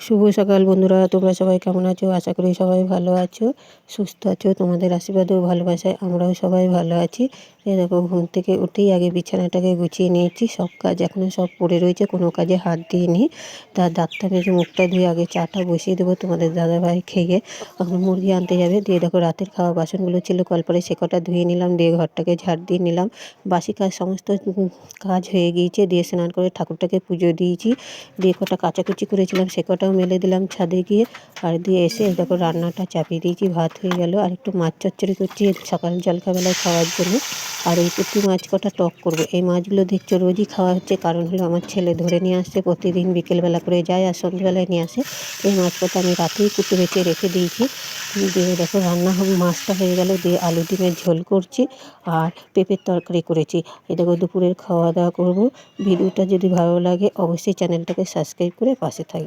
শুভ সকাল বন্ধুরা, তোমরা সবাই কেমন আছো? আশা করি সবাই ভালো আছো, সুস্থ আছো। তোমাদের আশীর্বাদ ও ভালোবাসায় আমরাও সবাই ভালো আছি। এই দেখো, ঘুম থেকে উঠেই আগে বিছানাটাকে গুছিয়ে নিয়েছি। সব কাজ এখনও সব পড়ে রয়েছে, কোনো কাজে হাত দিইনি। তার দাঁতটা মেজে মুখটা ধুয়ে আগে চাটা বসিয়ে দেবো। তোমাদের দাদাভাই খেয়ে এখন মুরগি আনতে যাবে। দিয়ে দেখো, রাতের খাওয়া বাসনগুলো ছিল কলপারে, সে কটা ধুয়ে নিলাম। দিয়ে ঘরটাকে ঝাড় দিয়ে নিলাম। বাসি কাজ সমস্ত কাজ হয়ে গিয়েছে। দিয়ে স্নান করে ঠাকুরটাকে পুজো দিয়েছি। দিয়ে কটা কাচাকুচি করেছিলাম, সে কটাও মেলে দিলাম ছাদে গিয়ে। আর দিয়ে এসে দেখো রান্নাটা চাপিয়ে দিয়েছি, ভাত হয়ে গেল। আর একটু মাছ চচ্চড়ি করছি সকাল জলখাবেলায় খাওয়ার জন্য। আর এই পুঁটি মাছ কটা টক করব। এই মাছগুলো দেখছো রোজই খাওয়া হচ্ছে, কারণ হলো আমার ছেলে ধরে নিয়ে আসছে, প্রতিদিন বিকেলবেলা করে যায় আর সন্ধ্যেবেলায় নিয়ে আসে। এই মাছ কটা আমি রাতেই কুটে বেছে রেখে দিয়েছি। দিয়ে দেখো রান্না মাছটা হয়ে গেল। দিয়ে আলু ডিমের ঝোল করছি আর পেঁপের তরকারি করেছি। এই দেখো দুপুরের খাওয়া দাওয়া করবো। ভিডিওটা যদি ভালো লাগে অবশ্যই চ্যানেলটাকে সাবস্ক্রাইব করে পাশে থাকবে।